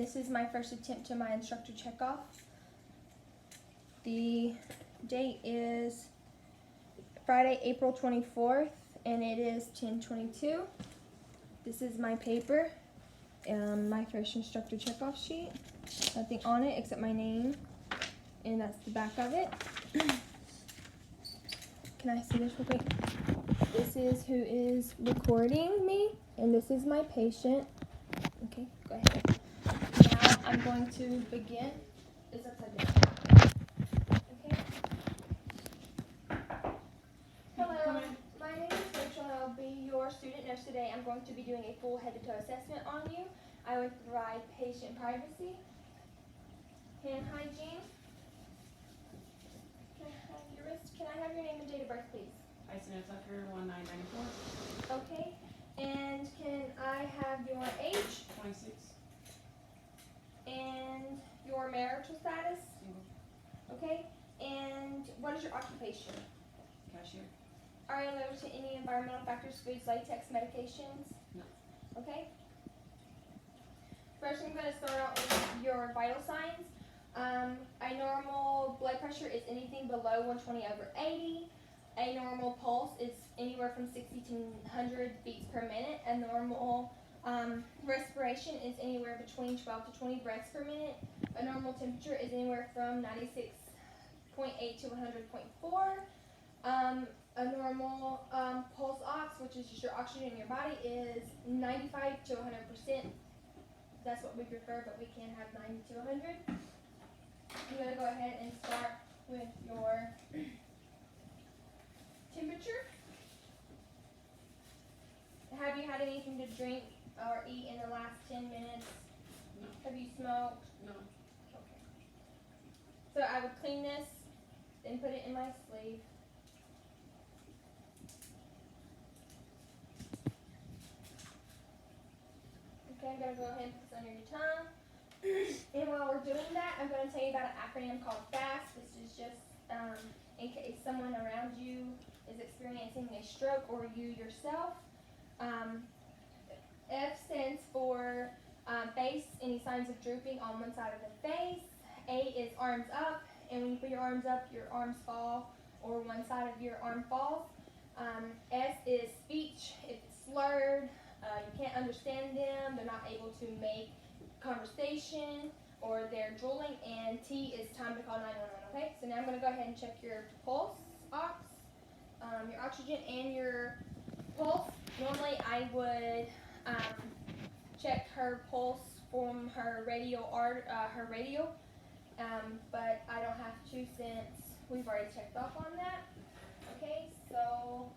this is my first attempt to my instructor checkoff. The date is Friday, April 24th, and it is 10:22. This is my paper, my first instructor checkoff sheet. Nothing on it except my name, and that's the back of it. Can I see this real quick? This is who is recording me, and this is my patient. Okay, go ahead. Now I'm going to begin. It's upside down. Okay. Hello, my name is Rachel, and I'll be your student nurse today. I'm going to be doing a full head-to-toe assessment on you. I will provide patient privacy, hand hygiene. Can I have your wrist? Can I have your name and date of birth, please? Instructor 1994. Okay. And can I have your age? 26. And your marital status? Single. Okay. And what is your occupation? Cashier. Are you allergic to any environmental factors, foods, latex, medications? No. Okay. First, I'm going to start out with your vital signs. A normal blood pressure is anything below 120/80. A normal pulse is anywhere from 60 to 100 beats per minute. A normal respiration is anywhere between 12 to 20 breaths per minute. A normal temperature is anywhere from 96.8 to 100.4. A normal pulse ox, which is just your oxygen in your body, is 95 to 100%. That's what we prefer, but we can have 90 to 100. I'm going to go ahead and start with your temperature. Have you had anything to drink or eat in the last 10 minutes? No. Have you smoked? No. Okay. So I would clean this, then put it in my sleeve. Okay, I'm going to go ahead and put this under your tongue. And while we're doing that, I'm going to tell you about an acronym called FAST. This is just in case someone around you is experiencing a stroke or you yourself. F stands for face, any signs of drooping on one side of the face. A is arms up, and when you put your arms up, your arms fall, or one side of your arm falls. S is speech. If it's slurred, you can't understand them, they're not able to make conversation, or they're drooling. And T is time to call 911, okay? So now I'm going to go ahead and check your pulse, your oxygen, and your pulse. Normally I would check her pulse from her radial, but I don't have to since we've already checked off on that. Okay, so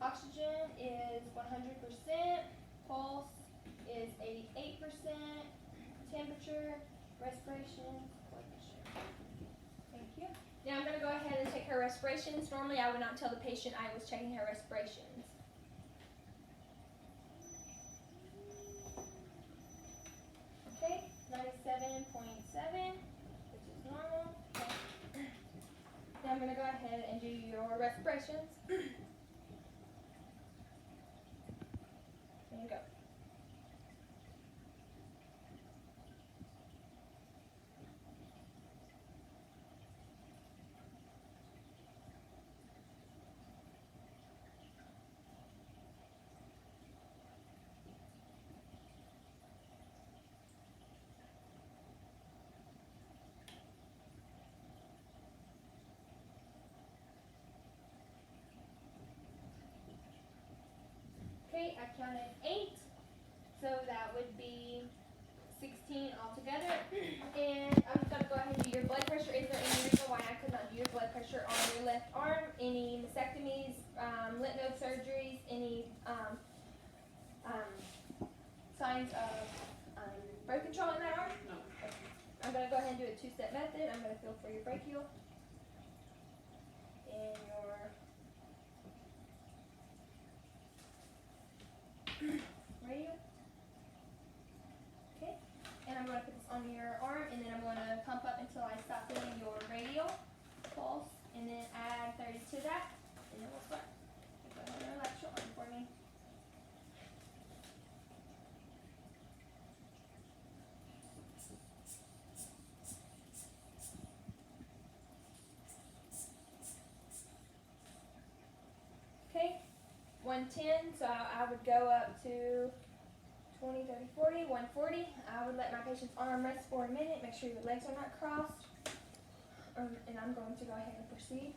oxygen is 100%, pulse is 88%, temperature, respiration, blood pressure. Thank you. Now I'm going to go ahead and take her respirations. Normally I would not tell the patient I was checking her respirations. Okay, 97.7, which is normal. Okay. Now I'm going to go ahead and do your respirations. There you go. Okay, I counted 8, so that would be 16 altogether. And I'm just going to go ahead and do your blood pressure. Is there any reason why I could not do your blood pressure on your left arm? Any mastectomies, lymph node surgeries, any signs of birth control in that arm? No. Okay. I'm going to go ahead and do a 2-step method. I'm going to feel for your brachial and your radial. Okay, and I'm going to put this on your arm, and then I'm going to pump up until I stop feeling your radial pulse, and then add 30 to that, and then we'll start. Go ahead and relax your arm for me. 110, so I would go up to 20, 30, 40, 140. I would let my patient's arm rest for a minute, make sure your legs are not crossed. And I'm going to go ahead and proceed.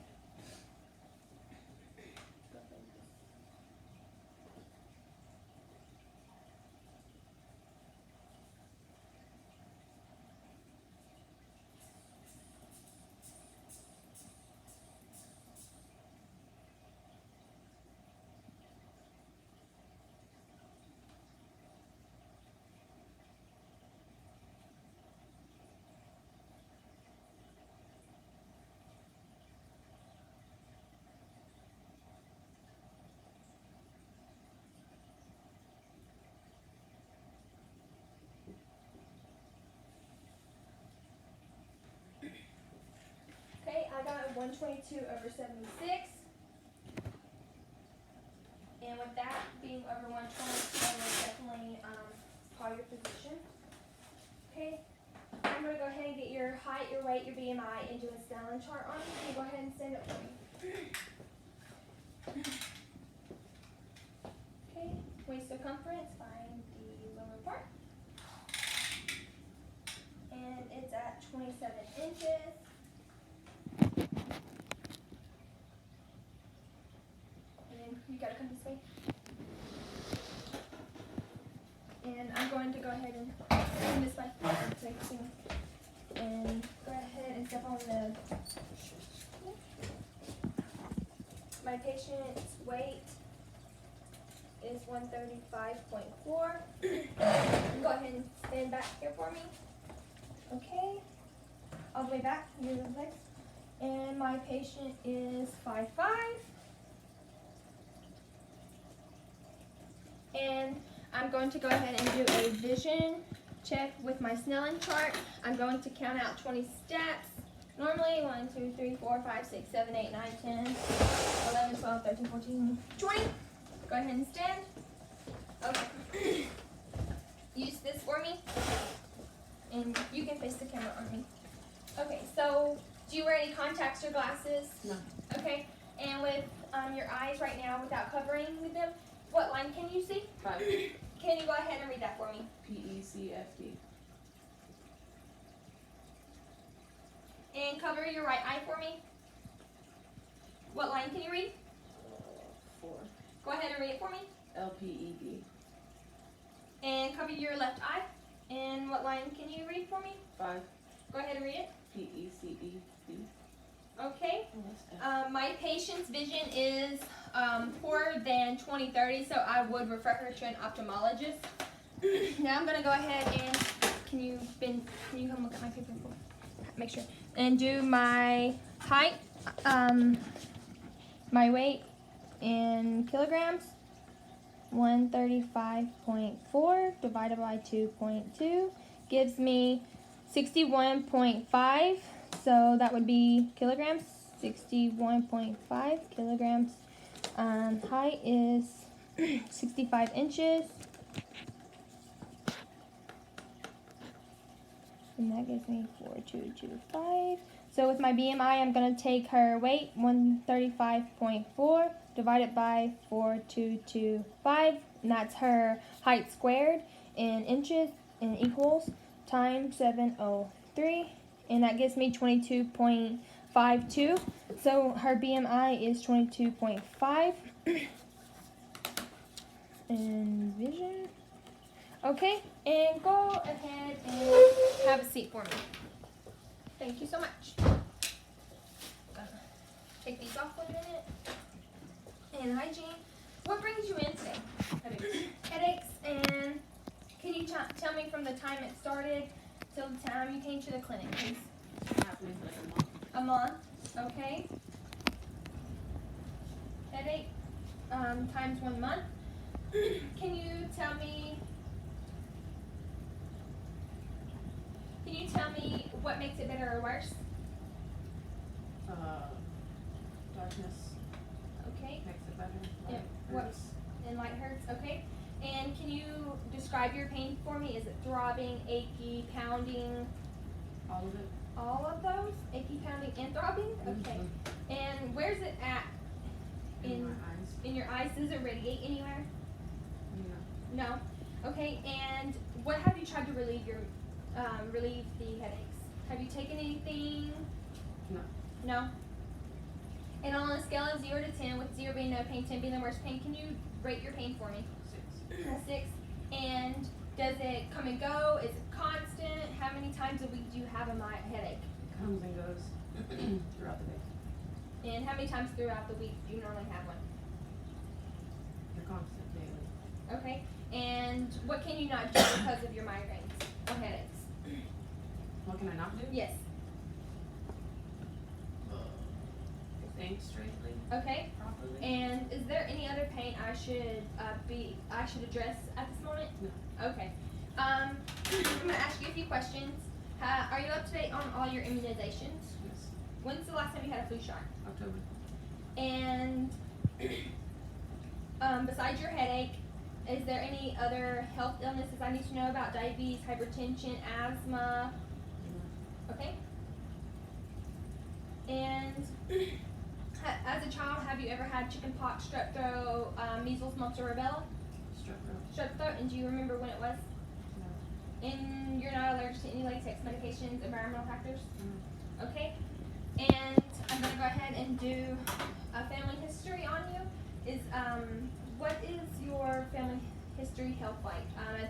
Okay, I got a 122/76. And with that being over 120, I will definitely call your physician. Okay, I'm going to go ahead and get your height, your weight, your BMI, and do a Snellen chart on you. Can you go ahead and stand up for me? Okay, waist circumference, find the lower part. And it's at 27 inches. You gotta come this way. And I'm going to go ahead and come this way. And go ahead and step on the. My patient's weight is 135.4. Go ahead and stand back here for me. Okay. All the way back. Use those legs. And my patient is 5'5". And I'm going to go ahead and do a vision check with my Snellen chart. I'm going to count out 20 steps. Normally 1, 2, 3, 4, 5, 6, 7, 8, 9, 10, 11, 12, 13, 14, 20. Go ahead and stand. Okay. Use this for me. And you can face the camera on me. Okay, so do you wear any contacts or glasses? No. Okay. And with your eyes right now without covering with them, what line can you see? 5. Can you go ahead and read that for me? PECFD. And cover your right eye for me. What line can you read? 4. Go ahead and read it for me. LPED. And cover your left eye. And what line can you read for me? 5. Go ahead and read it. PECED. Okay. Oh, that's F. My patient's vision is poorer than 20/30, so I would refer her to an ophthalmologist. Now I'm gonna go ahead and can you come look at my paper for make sure and do my height, my weight in kilograms. 135.4 divided by 2.2 gives me 61.5. So that would be kilograms. 61.5 kilograms. Height is 65 inches. And that gives me 4225. So with my BMI, I'm going to take her weight, 135.4, divided by 4225. And that's her height squared in inches and equals times 703. And that gives me 22.52. So her BMI is 22.5. And vision. Okay, and go ahead and have a seat for me. Thank you so much. Gonna take these off for a minute. And hygiene. What brings you in today? Headaches. Headaches. And can you tell me from the time it started till the time you came to the clinic, please? Happening for like a month. A month. Okay. Headache times 1 month. Can you tell me what makes it better or worse? Darkness Okay. makes it better. Yeah. Light What? hurts. And light hurts. Okay. And can you describe your pain for me? Is it throbbing, achy, pounding? All of it. All of those? Achy, pounding, and throbbing? Okay. And where's it at In my eyes. In your eyes? Does it radiate anywhere? No. No? Okay, and what have you tried to relieve the headaches? Have you taken anything? No. No? And on a scale of 0 to 10, with 0 being no pain, 10 being the worst pain, can you rate your pain for me? 6. A 6. And does it come and go? Is it constant? How many times a week do you have a headache? It comes and goes throughout the day. And how many times throughout the week do you normally have one? They're constant daily. Okay. And what can you not do because of your migraines or headaches? What can I not do? Yes. Think straightly. Okay. Properly. And is there any other pain I should address at this moment? No. Okay. I'm gonna ask you a few questions. Are you up to date on all your immunizations? Yes. When's the last time you had a flu shot? October. And besides your headache, is there any other health illnesses I need to know about? Diabetes, hypertension, asthma? No. Okay. And as a child, have you ever had chickenpox, strep throat, measles, mumps, or rubella? Strep throat. Strep throat, and do you remember when it was? No. And you're not allergic to any latex medications, environmental factors? No. Okay. And I'm gonna go ahead and do a family history on you. What is your family history health like? Has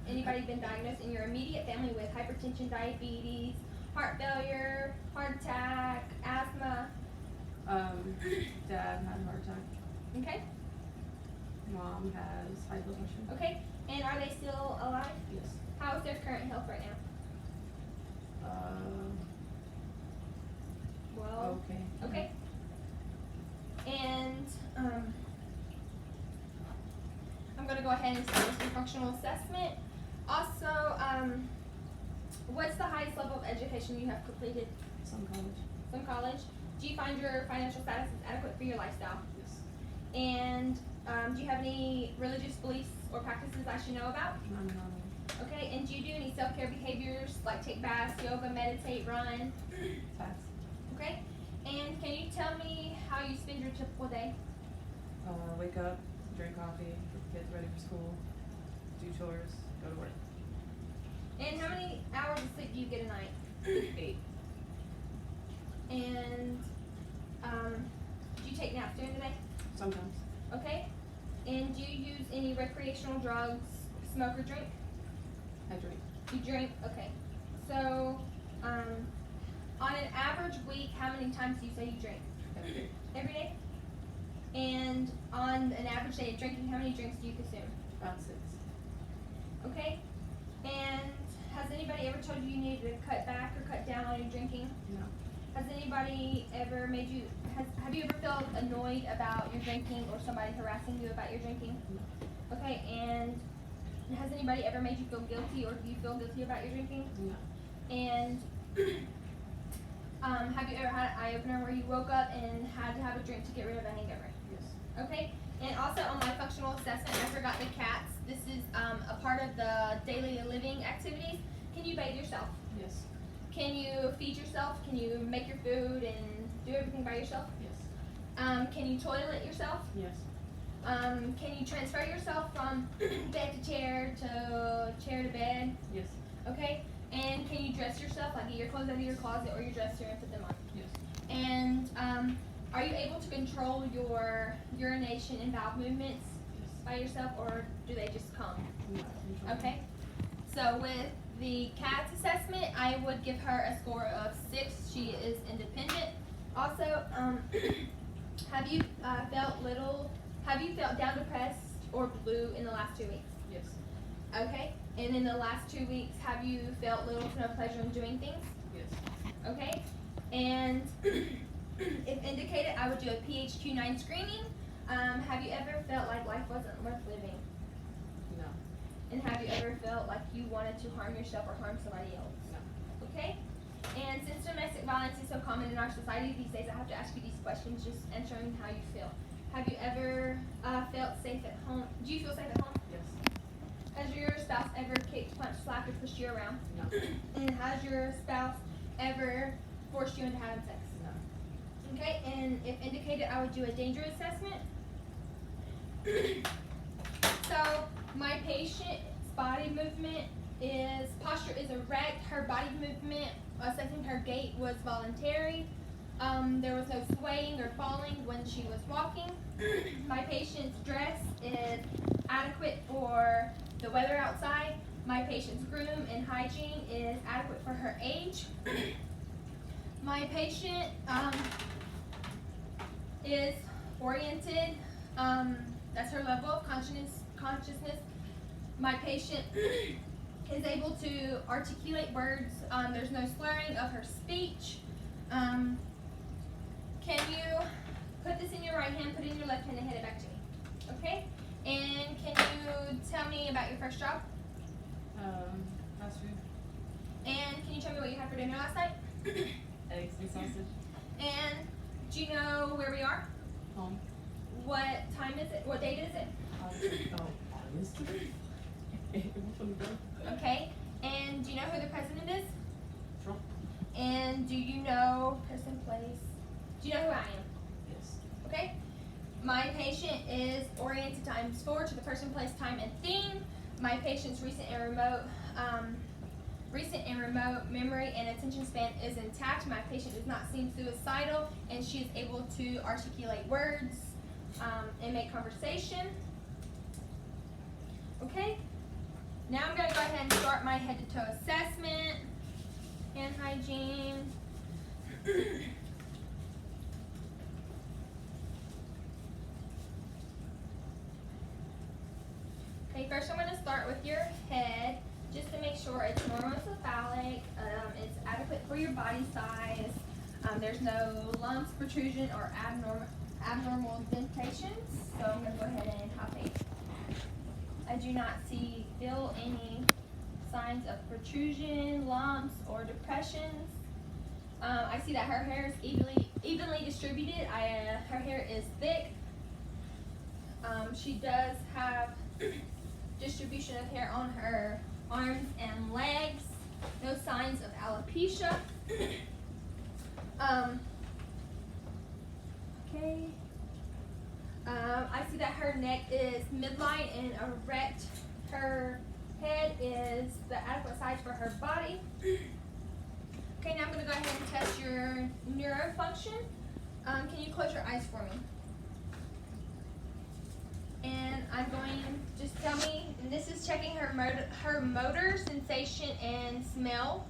anybody been diagnosed in your immediate family with hypertension, diabetes, heart failure, heart attack, asthma? Dad had a heart attack. Okay. Mom has high blood pressure. Okay. And are they still alive? Yes. How is their current health right now? Well. Okay. Okay. And I'm going to go ahead and start with your functional assessment. Also, what's the highest level of education you have completed? Some college. Some college. Do you find your financial status is adequate for your lifestyle? Yes. And do you have any religious beliefs or practices I should know about? I'm not. Okay. And do you do any self-care behaviors like take baths, yoga, meditate, run? Pass. Okay. And can you tell me how you spend your typical day? Wake up, drink coffee, get kids ready for school, do chores, go to work. And how many hours of sleep do you get a night? 8. And do you take naps during the day? Sometimes. Okay. And do you use any recreational drugs, smoke or drink? I drink. You drink? Okay. So, on an average week, how many times do you say you drink? Every day. Every day? And on an average day of drinking, how many drinks do you consume? About 6. Okay. And has anybody ever told you you need to cut back or cut down on your drinking? No. Has anybody ever made you, have you ever felt annoyed about your drinking or somebody harassing you about your drinking? No. Okay, and has anybody ever made you feel guilty or do you feel guilty about your drinking? No. And have you ever had an eye-opener where you woke up and had to have a drink to get rid of a hangover? Yes. Okay, and also on my functional assessment, I forgot the cats. This is a part of the daily living activities. Can you bathe yourself? Yes. Can you feed yourself? Can you make your food and do everything by yourself? Yes. Can you toilet yourself? Yes. Can you transfer yourself from bed to chair to bed? Yes. Okay. And can you dress yourself, like get your clothes out of your closet or your dresser and put them on? Yes. And are you able to control your urination and bowel movements Yes. by yourself, or do they just come? No. Okay. So with the CATS assessment, I would give her a score of 6. She is independent. Also, have you felt down, depressed, or blue in the last 2 weeks? Yes. Okay. And in the last 2 weeks, have you felt little to no pleasure in doing things? Yes. Okay. And if indicated, I would do a PHQ-9 screening. Have you ever felt like life wasn't worth living? No. And have you ever felt like you wanted to harm yourself or harm somebody else? No. Okay? And since domestic violence is so common in our society these days, I have to ask you these questions, just answering how you feel. Have you ever felt safe at home? Do you feel safe at home? Yes. Has your spouse ever kicked, punched, slapped, or pushed you around? No. And has your spouse ever forced you into having sex? No. Okay, and if indicated, I would do a danger assessment. So my patient's body movement posture is erect. Her body movement, assessing her gait, was voluntary. There was no swaying or falling when she was walking. My patient's dress is adequate for the weather outside. My patient's groom and hygiene is adequate for her age. My patient is oriented. That's her level of consciousness. My patient is able to articulate words. There's no slurring of her speech. Can you put this in your right hand, put it in your left hand, and hand it back to me? Okay? And can you tell me about your first job? Fast food. And can you tell me what you had for dinner last night? Eggs and sausage. And do you know where we are? Home. What time is it? What date is it? Okay. And do you know who the president is? Trump. And do you know person, place? Do you know who I am? Yes. Okay. My patient is oriented times 4 to the person, place, time, and theme. My patient's recent and remote memory and attention span is intact. My patient does not seem suicidal, and she is able to articulate words and make conversation. Okay. Now I'm going to go ahead and start my head to toe assessment. Hand hygiene. Okay, first I'm going to start with your head, just to make sure it's normocephalic, it's adequate for your body size, there's no lumps, protrusion, or abnormal dentations. So I'm going to go ahead and palpate. I do not feel any signs of protrusion, lumps, or depressions. I see that her hair is evenly distributed. Her hair is thick. She does have distribution of hair on her arms and legs. No signs of alopecia. Okay. I see that her neck is midline and erect. Her head is the adequate size for her body. Okay, now I'm going to go ahead and test your neurofunction. Can you close your eyes for me? And I'm going to just tell me, and this is checking her motor, sensation, and smell.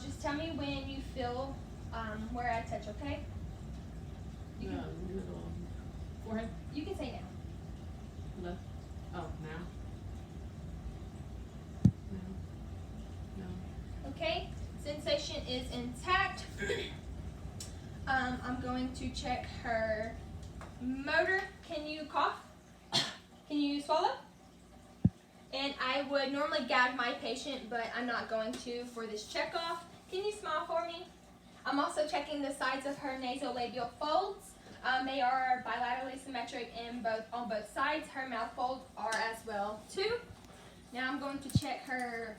Just tell me when you feel where I touch, okay? You can, Forehead. you can say now. Left. Oh, now. No. Okay, sensation is intact. I'm going to check her motor. Can you cough? Can you swallow? And I would normally gag my patient, but I'm not going to for this checkoff. Can you smile for me? I'm also checking the sides of her nasolabial folds. They are bilaterally symmetric on both sides. Her mouth folds are as well too. Now I'm going to check her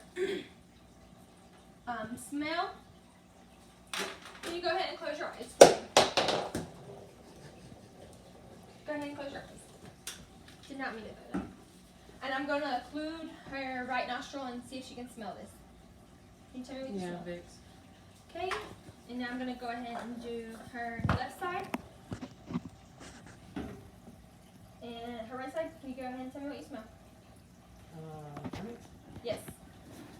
smell. Can you go ahead and close your eyes? Go ahead and close your eyes. Did not mean to do that. And I'm going to occlude her right nostril and see if she can smell this. Can you tell me what you smell? Vicks. Okay, and now I'm going to go ahead and do her left side. And her right side, can you go ahead and tell me what you smell? Right. Yes.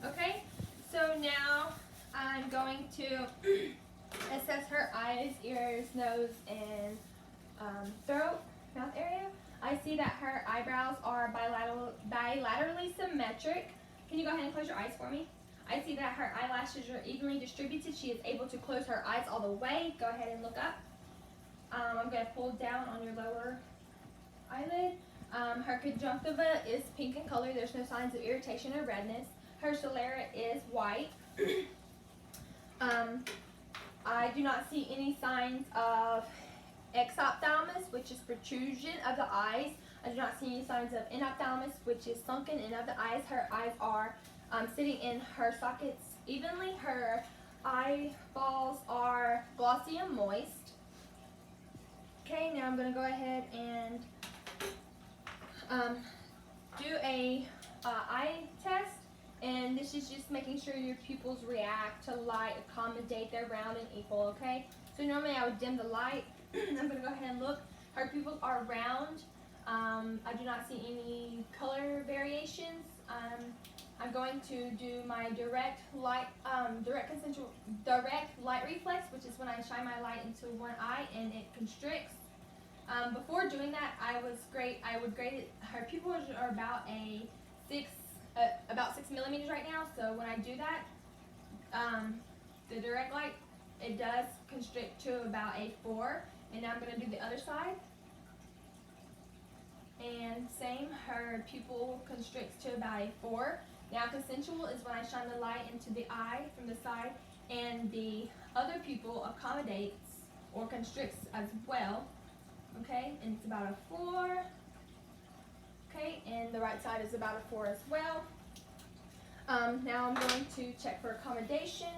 Okay, so now I'm going to assess her eyes, ears, nose, and throat, mouth area. I see that her eyebrows are bilaterally symmetric. Can you go ahead and close your eyes for me? I see that her eyelashes are evenly distributed. She is able to close her eyes all the way. Go ahead and look up. I'm going to pull down on your lower eyelid. Her conjunctiva is pink in color. There's no signs of irritation or redness. Her sclera is white. I do not see any signs of exophthalmos, which is protrusion of the eyes. I do not see any signs of enophthalmos, which is sunken in of the eyes. Her eyes are sitting in her sockets evenly. Her eyeballs are glossy and moist. Okay, now I'm going to go ahead and do a eye test, and this is just making sure your pupils react to light, accommodate, they're round and equal, okay? So normally I would dim the light. I'm going to go ahead and look. Her pupils are round. I do not see any color variations. I'm going to do my direct light reflex, which is when I shine my light into one eye and it constricts. Before doing that, I would grade it. Her pupils are about about 6 millimeters right now. So when I do that, the direct light, it does constrict to about a 4. And now I'm going to do the other side. And same, her pupil constricts to about a 4. Now consensual is when I shine the light into the eye from the side and the other pupil accommodates or constricts as well. Okay, and it's about a 4. Okay, and the right side is about a 4 as well. Now I'm going to check for accommodation.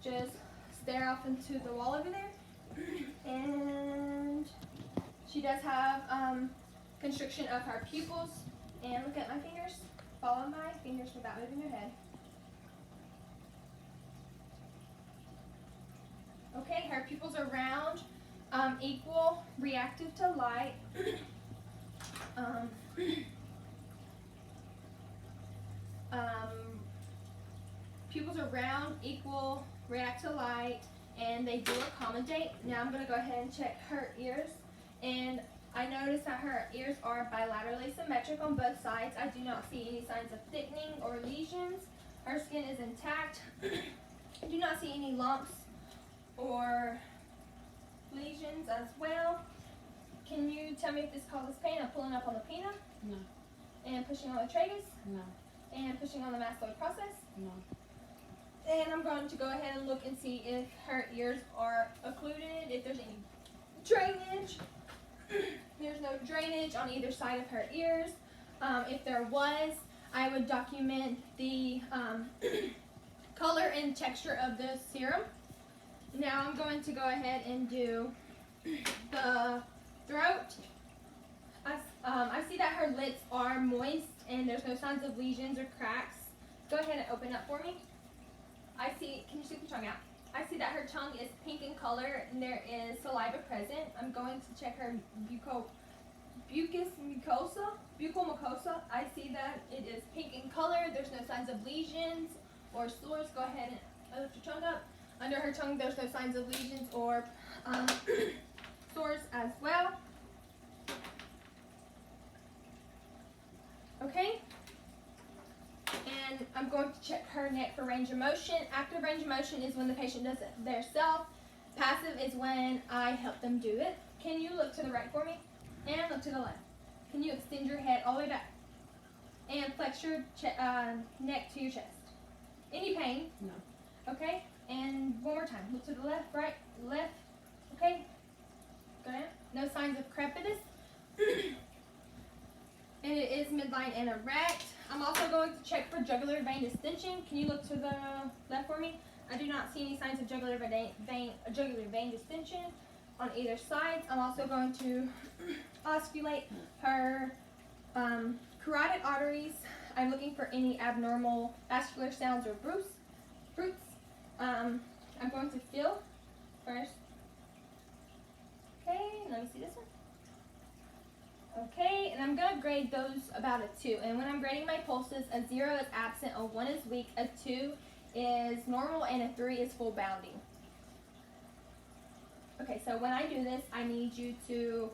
Just stare off into the wall over there. And she does have constriction of her pupils. And look at my fingers. Follow my fingers without moving your head. Okay, her pupils are round, equal, reactive to light. Pupils are round, equal, react to light, and they do accommodate. Now I'm going to go ahead and check her ears. And I notice that her ears are bilaterally symmetric on both sides. I do not see any signs of thickening or lesions. Her skin is intact. I do not see any lumps or lesions as well. Can you tell me if this causes pain? I'm pulling up on the pinna. No. And pushing on the tragus. No. And pushing on the mastoid process. No. And I'm going to go ahead and look and see if her ears are occluded, if there's any drainage. There's no drainage on either side of her ears. If there was, I would document the color and texture of the serum. Now I'm going to go ahead and do the throat. I see that her lips are moist and there's no signs of lesions or cracks. Go ahead and open up for me. Can you stick your tongue out? I see that her tongue is pink in color and there is saliva present. I'm going to check her buccal mucosa. I see that it is pink in color. There's no signs of lesions or sores. Go ahead and lift your tongue up. Under her tongue, there's no signs of lesions or sores as well. Okay. And I'm going to check her neck for range of motion. Active range of motion is when the patient does it themselves. Passive is when I help them do it. Can you look to the right for me? And look to the left. Can you extend your head all the way back? And flex your neck to your chest. Any pain? No. Okay. And one more time. Look to the left, right, left. Okay. Go down. No signs of crepitus. And it is midline and erect. I'm also going to check for jugular vein distension. Can you look to the left for me? I do not see any signs of jugular vein distension on either side. I'm also going to auscultate her carotid arteries. I'm looking for any abnormal vascular sounds or fruits. I'm going to feel first. Okay, let me see this one. Okay, and I'm going to grade those about a 2. And when I'm grading my pulses, a 0 is absent, a 1 is weak, a 2 is normal, and a 3 is full bounding. Okay, so when I do this, I need you to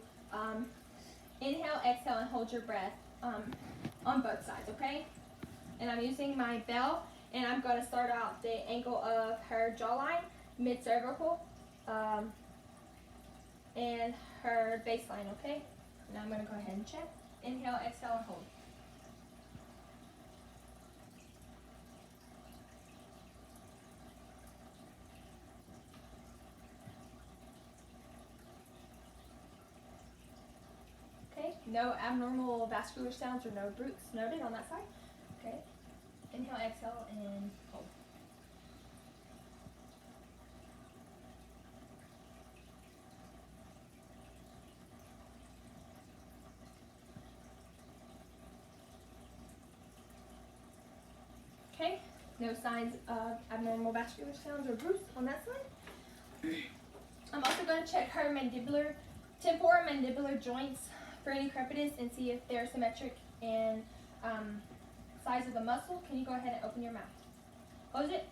inhale, exhale, and hold your breath on both sides, okay? And I'm using my bell, and I'm going to start out the angle of her jawline, mid-cervical, and her baseline, okay? Now I'm going to go ahead and check. Inhale, exhale, and hold. Okay, no abnormal vascular sounds or no bruits noted on that side. Okay, inhale, exhale, and hold. No signs of abnormal vascular sounds or bruise on that side. I'm also going to check her temporomandibular joints for any crepitus and see if they're symmetric and size of the muscle. Can you go ahead and open your mouth? Close it.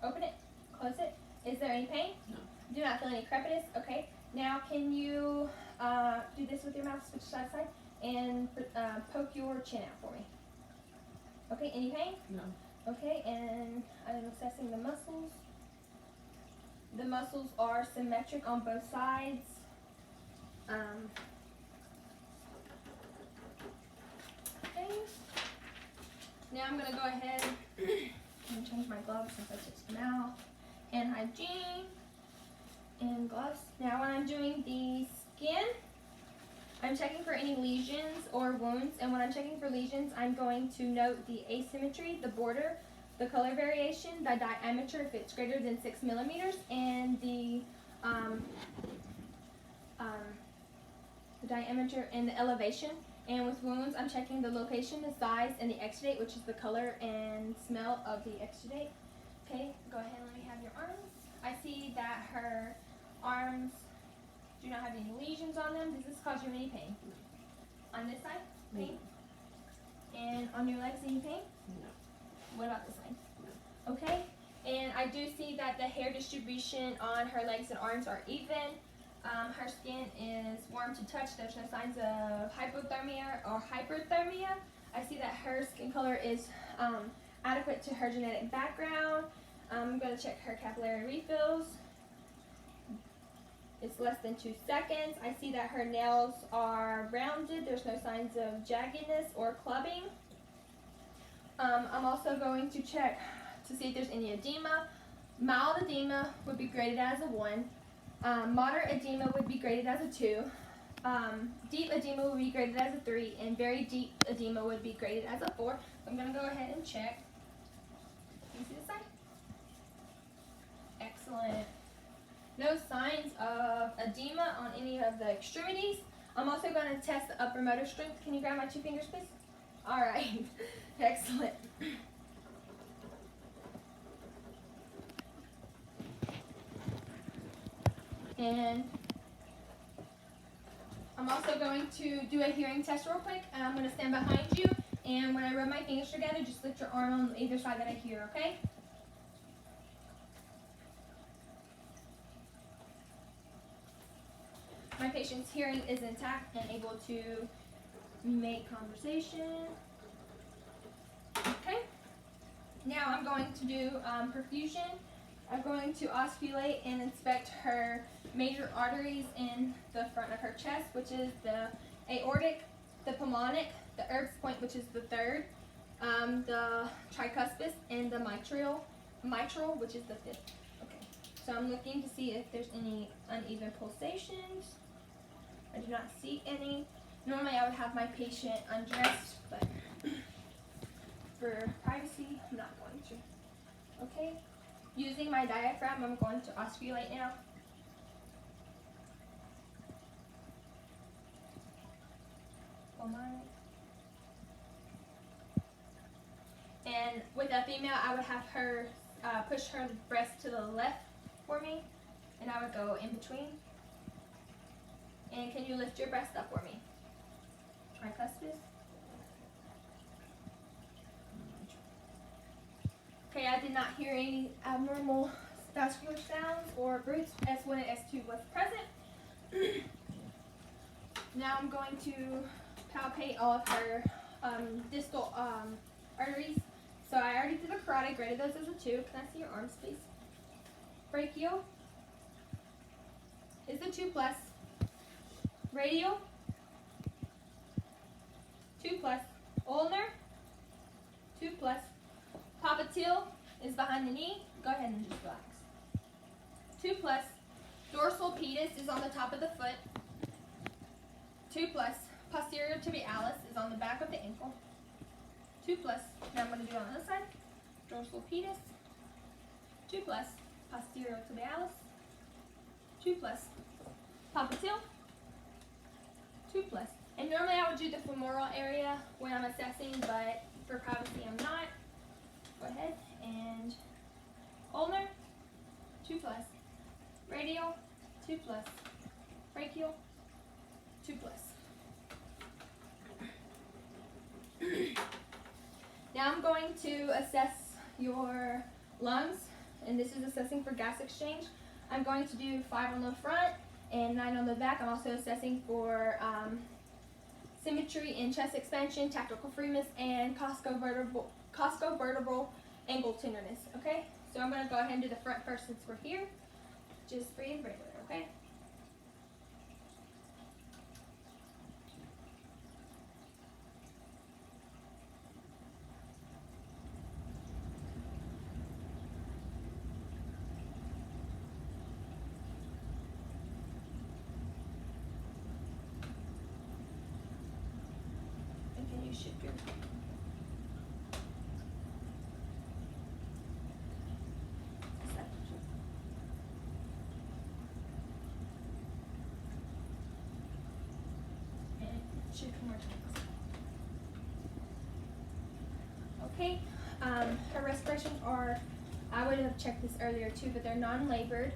Open it. Close it. Is there any pain? No. Do not feel any crepitus. Okay. Now can you do this with your mouth, switch side to side, and poke your chin out for me. Okay. Any pain? No. Okay. And I'm assessing the muscles. The muscles are symmetric on both sides. Okay. Now I'm gonna go ahead and change my gloves since I took them out. Hand hygiene and gloves. Now when I'm doing the skin, I'm checking for any lesions or wounds. And when I'm checking for lesions, I'm going to note the asymmetry, the border, the color variation, the diameter if it's greater than 6 millimeters, and the diameter and the elevation. And with wounds, I'm checking the location, the size, and the exudate, which is the color and smell of the exudate. Okay, go ahead and let me have your arms. I see that her arms do not have any lesions on them. Does this cause you any pain? On this side, pain? And on your legs, any pain? No. What about this side? No. Okay, and I do see that the hair distribution on her legs and arms are even. Her skin is warm to touch. There's no signs of hypothermia or hyperthermia. I see that her skin color is adequate to her genetic background. I'm going to check her capillary refills. It's less than 2 seconds. I see that her nails are rounded. There's no signs of jaggedness or clubbing. I'm also going to check to see if there's any edema. Mild edema would be graded as a 1. Moderate edema would be graded as a 2. Deep edema would be graded as a 3. And very deep edema would be graded as a 4. So I'm going to go ahead and check. Can you see this side? Excellent. No signs of edema on any of the extremities. I'm also going to test the upper motor strength. Can you grab my 2 fingers, please? All right. Excellent. And I'm also going to do a hearing test real quick. I'm going to stand behind you, and when I rub my fingers together, just lift your arm on either side that I hear, okay? My patient's hearing is intact and able to make conversation. Okay. Now I'm going to do perfusion. I'm going to osculate and inspect her major arteries in the front of her chest, which is the aortic, the pulmonic, the Erb's point, which is the 3rd, the tricuspid, and the mitral, which is the 5th. Okay. So I'm looking to see if there's any uneven pulsations. I do not see any. Normally I would have my patient undressed, but for privacy, I'm not going to. Okay. Using my diaphragm, I'm going to osculate now. And with a female, I would have her push her breast to the left for me, and I would go in between. And can you lift your breast up for me? Tricuspid. Okay, I did not hear any abnormal vascular sounds or bruits. S1 and S2 was present. Now I'm going to palpate all of her distal arteries. So I already did the carotid, graded those as a 2. Can I see your arms, please? Brachial is the 2+. Radial, 2+. Ulnar, 2+. Popliteal is behind the knee. Go ahead and just relax. 2+. Dorsal pedis is on the top of the foot. 2+. Posterior tibialis is on the back of the ankle. 2+. Now I'm going to do it on the other side. Dorsal pedis. 2+. Posterior tibialis. 2+. Popliteal. 2+. And normally I would do the femoral area when I'm assessing, but for privacy I'm not. Go ahead And ulnar, 2+. Radial, 2+. Brachial, 2+. Now I'm going to assess your lungs, and this is assessing for gas exchange. I'm going to do 5 on the front and 9 on the back. I'm also assessing for symmetry in chest expansion, tactical freeness, and costovertebral angle tenderness. Okay, so I'm going to go ahead and do the front first since we're here. Just breathe regular, okay? And can you shift your shift more times. Okay, her respirations are, I would have checked this earlier too, but they're non-labored.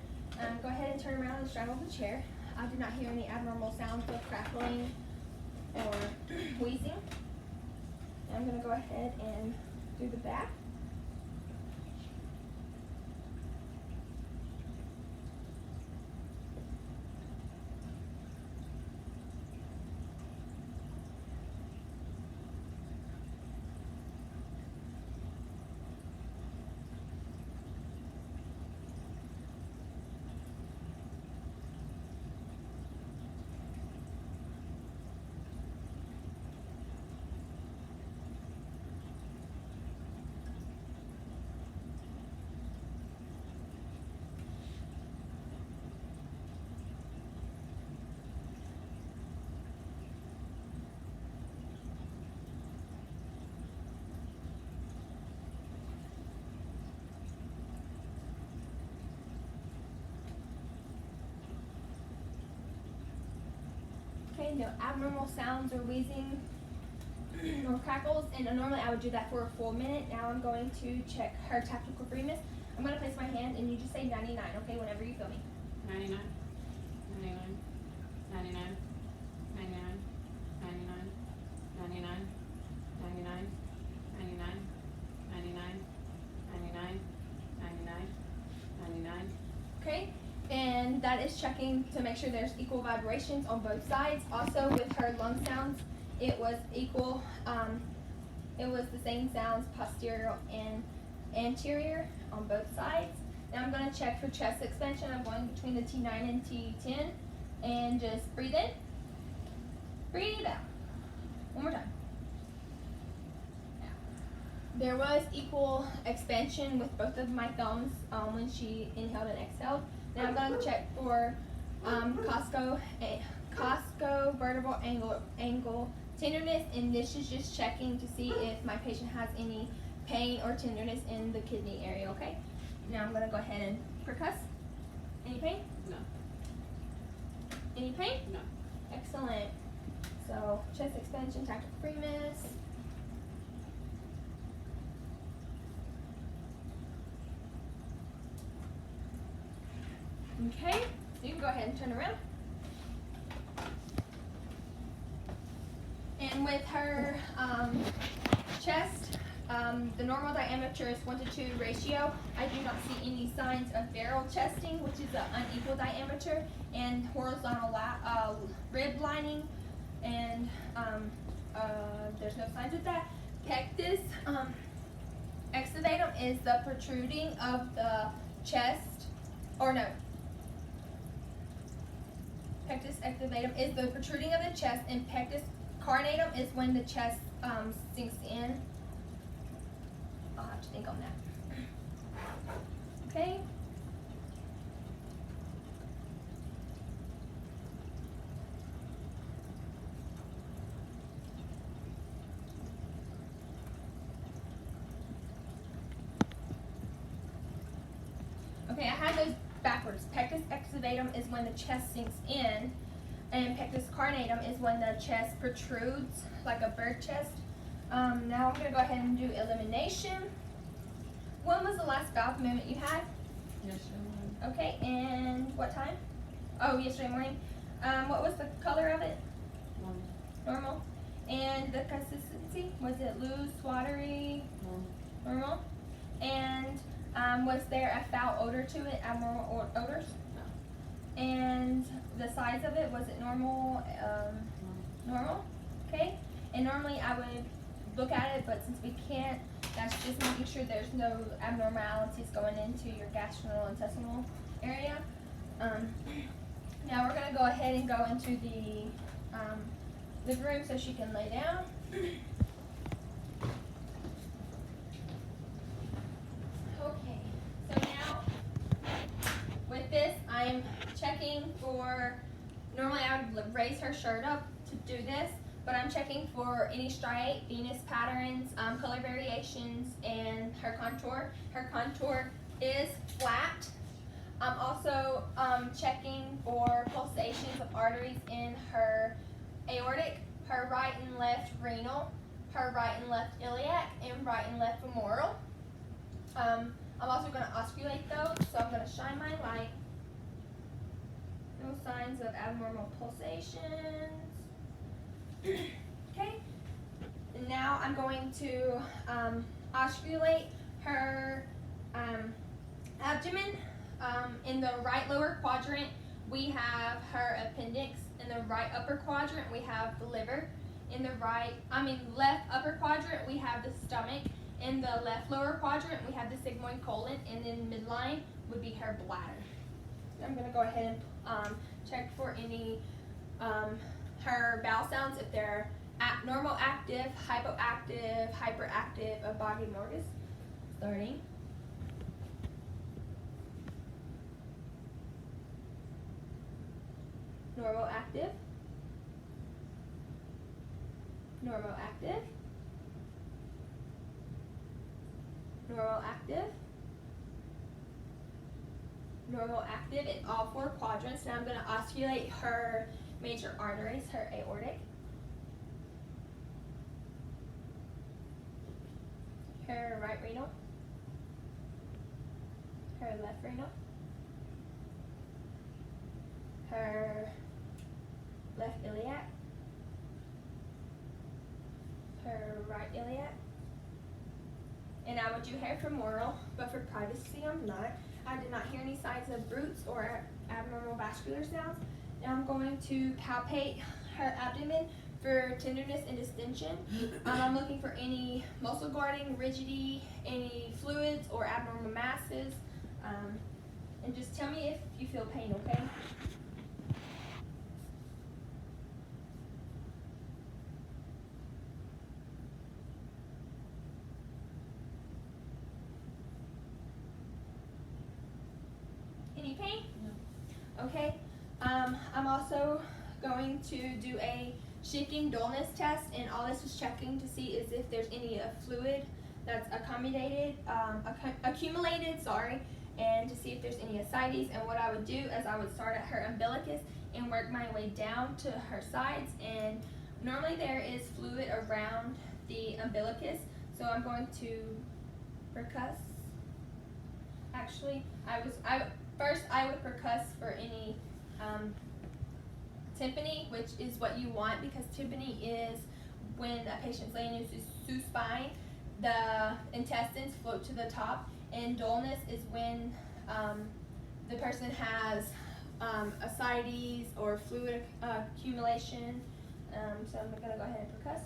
Go ahead and turn around and straddle the chair. I do not hear any abnormal sounds of crackling or wheezing. And I'm going to go ahead and do the back. Okay, no abnormal sounds or wheezing or crackles, and normally I would do that for a full minute. Now I'm going to check her tactical freeness. I'm going to place my hand and you just say 99, okay, whenever you feel me. 99, 99, 99, 99, 99, 99, 99, 99, 99, 99, 99, 99. Okay, and that is checking to make sure there's equal vibrations on both sides. Also with her lung sounds, it was equal, it was the same sounds posterior and anterior on both sides. Now I'm going to check for chest expansion. I'm going between the T9 and T10 and just breathe in, breathe out. One more time. There was equal expansion with both of my thumbs when she inhaled and exhaled. Now I'm going to check for costovertebral angle tenderness, and this is just checking to see if my patient has any pain or tenderness in the kidney area, okay? Now I'm going to go ahead and percuss. Any pain? No. Any pain? No. Excellent. So chest expansion, tactical freeness. Okay, so you can go ahead and turn around. And with her chest, the normal diameter is 1:2 ratio. I do not see any signs of barrel chesting, which is an unequal diameter, and horizontal rib lining, and there's no signs of that. Pectus excavatum is the protruding of the chest, or no. Pectus excavatum is the protruding of the chest, and pectus carinatum is when the chest sinks in. I'll have to think on that. Okay. Okay, I had those backwards. Pectus excavatum is when the chest sinks in, and pectus carinatum is when the chest protrudes like a bird chest. Now I'm going to go ahead and do elimination. when was the last bowel movement you had? Yesterday. Okay, and what time? Oh, yesterday morning. What was the color of it? Normal. And the consistency? Was it loose, watery? Normal. And was there a foul odor to it? Abnormal odors? No. And the size of it, was it normal? Normal. Okay. And normally I would look at it, but since we can't, that's just making sure there's no abnormalities going into your gastrointestinal area. Now we're going to go ahead and go into the living room so she can lay down. Okay, so now with this, I'm checking for, normally I would raise her shirt up to do this, but I'm checking for any striate, venous patterns, color variations, and her contour. Her contour is flat. I'm also checking for pulsations of arteries in her aortic, her right and left renal, her right and left iliac, and right and left femoral. I'm also going to osculate those, so I'm going to shine my light. No signs of abnormal pulsations. Okay, and now I'm going to osculate her abdomen. In the right lower quadrant, we have her appendix. In the right upper quadrant, we have the liver. In the left upper quadrant, we have the stomach. In the left lower quadrant, we have the sigmoid colon, and in midline would be her bladder. I'm going to go ahead and check for any her bowel sounds, if they're normal active, hypoactive, hyperactive, of body morgus. Starting. Normal active. Normal active. Normal active. Normal active in all four quadrants. Now I'm going to osculate her major arteries, her aortic, her right renal, her left renal, her left iliac, her right iliac, and I would do her femoral, but for privacy I'm not. I did not hear any signs of Brught's or abnormal vascular sounds. Now I'm going to palpate her abdomen for tenderness and distension. I'm looking for any muscle guarding, rigidity, any fluids or abnormal masses. And just tell me if you feel pain, okay? Any pain? No. Okay. I'm also going to do a shifting dullness test, and all this is checking to see is if there's any fluid that's accumulated, and to see if there's any ascites. And what I would do is I would start at her umbilicus and work my way down to her sides, and normally there is fluid around the umbilicus, so I'm going to percuss. Actually, first I would percuss for any tympany, which is what you want, because tympany is when a patient's laying in supine, the intestines float to the top, and dullness is when the person has ascites or fluid accumulation. So I'm going to go ahead and percuss.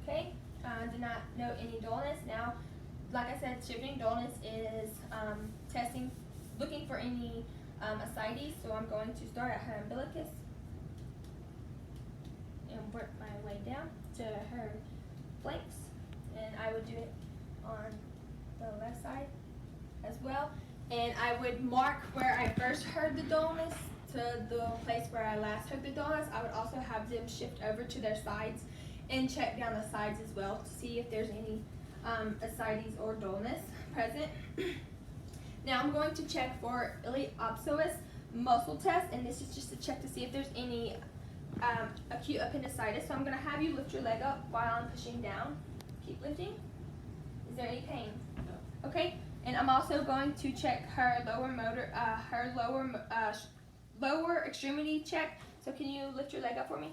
Okay, did not note any dullness. Now, like I said, shifting dullness is testing, looking for any ascites. So I'm going to start at her umbilicus and work my way down to her flanks, and I would do it on the left side as well. And I would mark where I first heard the dullness to the place where I last heard the dullness. I would also have them shift over to their sides and check down the sides as well to see if there's any ascites or dullness present. Now I'm going to check for iliopsoas muscle test, and this is just to check to see if there's any acute appendicitis. So I'm gonna have you lift your leg up while I'm pushing down. Keep lifting. Is there any pain? No. Okay. And I'm also going to check her lower extremity check. So can you lift your leg up for me?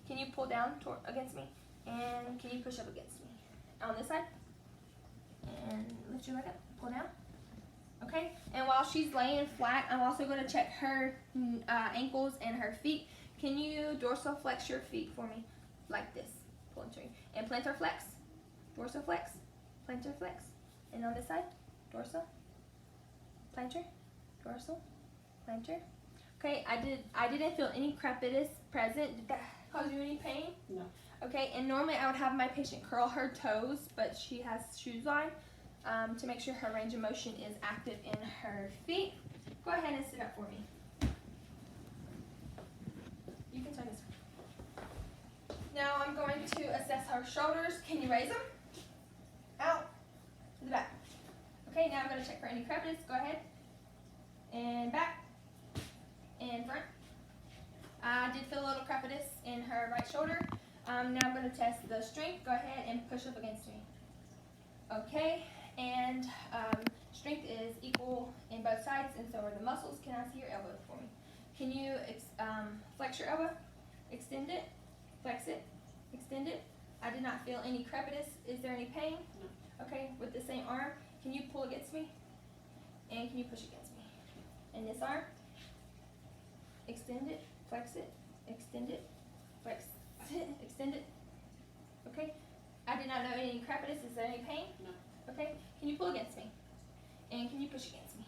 Can you pull down against me? And can you push up against me? On this side. And lift your leg up. Pull down. Okay. And while she's laying flat, I'm also going to check her ankles and her feet. Can you dorsal flex your feet for me? Like this. And plantar flex. Dorsal flex. Plantar flex. And on this side. Dorsal. Plantar. Dorsal. Plantar. Okay, I didn't feel any crepitus present. Did that cause you any pain? No. Okay, and normally I would have my patient curl her toes, but she has shoes on to make sure her range of motion is active in her feet. Go ahead and sit up for me. You can turn this way. Now I'm going to assess her shoulders. Can you raise them? Out. To the back. Okay, now I'm going to check for any crepitus. Go ahead. And back. And front. I did feel a little crepitus in her right shoulder. Now I'm going to test the strength. Go ahead and push up against me. Okay, and strength is equal in both sides, and so are the muscles. Can I see your elbow for me? Can you flex your elbow? Extend it. Flex it. Extend it. I did not feel any crepitus. Is there any pain? No. Okay, with the same arm, can you pull against me? And can you push against me? And this arm, extend it, flex it, extend it, flex it, extend it. Okay, I did not know any crepitus. Is there any pain? No. Okay, can you pull against me? And can you push against me?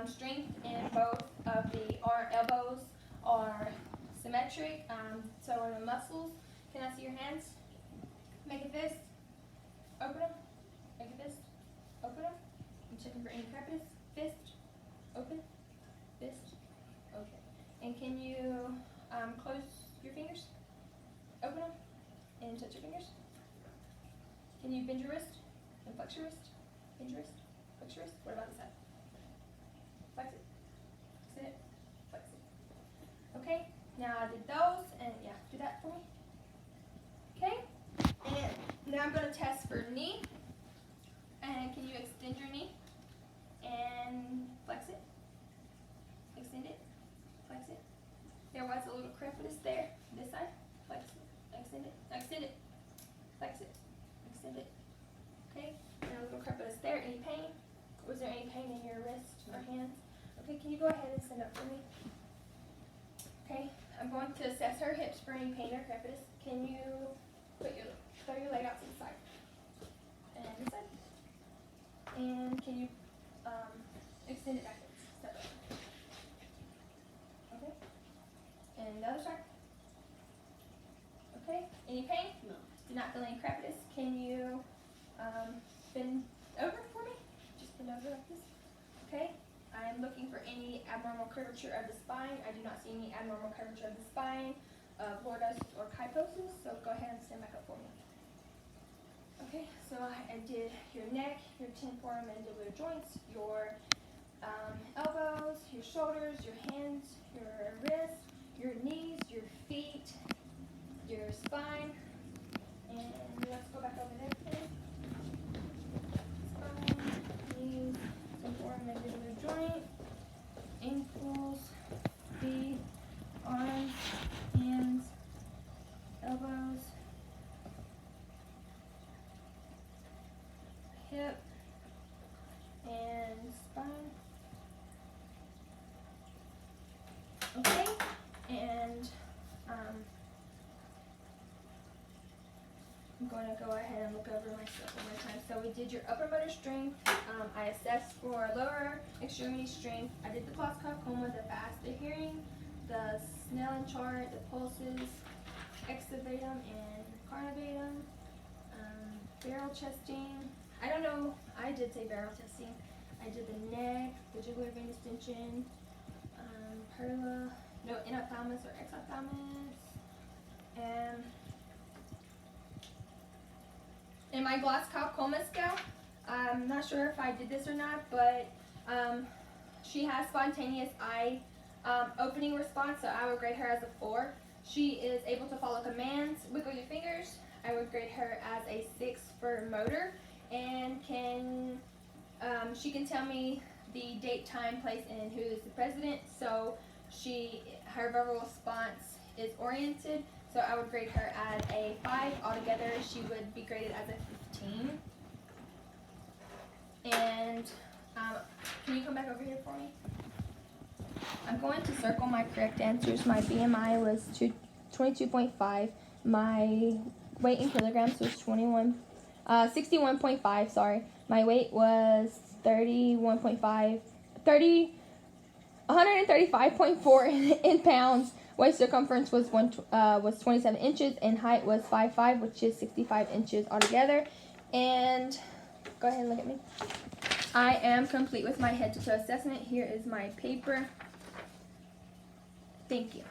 Strength in both of the elbows are symmetric, so are the muscles. Can I see your hands? Make a fist. Open them. Make a fist. Open them. I'm checking for any crepitus. Fist. Open. Fist. Open. And can you close your fingers? Open them. And touch your fingers. Can you bend your wrist? And flex your wrist? Bend your wrist. Flex your wrist. What about this side? Flex it. Flex it. Flex it. Okay. Now I did those, and yeah, do that for me. Okay. And now I'm going to test for knee. And can you extend your knee? And flex it. Extend it. Flex it. There was a little crepitus there. This side. Flex it. Extend it. Extend it. Flex it. Extend it. Okay. And a little crepitus there. Any pain? Was there any pain in your wrist or hands? Okay, can you go ahead and stand up for me? Okay. I'm going to assess her hips for any pain or crepitus. Can you throw your leg out to the side? And this side. And can you extend it backwards? Step up. Okay. And the other side. Okay. Any pain? No. Did not feel any crepitus. Can you bend over for me? Just bend over like this. Okay. I'm looking for any abnormal curvature of the spine. I do not see any abnormal curvature of the spine, lordosis or kyphosis. So go ahead and stand back up for me. Okay, so I did your neck, your temporomandibular joints, your elbows, your shoulders, your hands, your wrists, your knees, your feet, your spine, and let's go back over there, please. Spine, knees, temporomandibular joint, ankles, feet, arms, hands, elbows, hip, and spine. Okay, and I'm going to go ahead and look over my stuff one more time. So we did your upper motor strength. I assessed for lower extremity strength. I did the glaucoma, the fast, the hearing, the Snellen chart, the pulses, excavatum and carnavatum, barrel chesting. I don't know, I did say barrel testing. I did the neck, the jugular vein distension, perla, no inophthalmos or exophthalmos, and my glaucoma scale, I'm not sure if I did this or not, but she has spontaneous eye opening response, so I would grade her as a 4. She is able to follow commands, wiggle your fingers. I would grade her as a 6 for motor, and she can tell me the date, time, place, and who is the president. So her verbal response is oriented. So I would grade her as a 5. Altogether, she would be graded as a 15. And can you come back over here for me? I'm going to circle my correct answers. My BMI was 22.5. My weight in kilograms was 61.5. Sorry. My weight was 135.4 in pounds. Waist circumference was 27 inches, and height was 5'5", which is 65 inches altogether. And go ahead and look at me. I am complete with my head-to-toe assessment. Here is my paper. Thank you.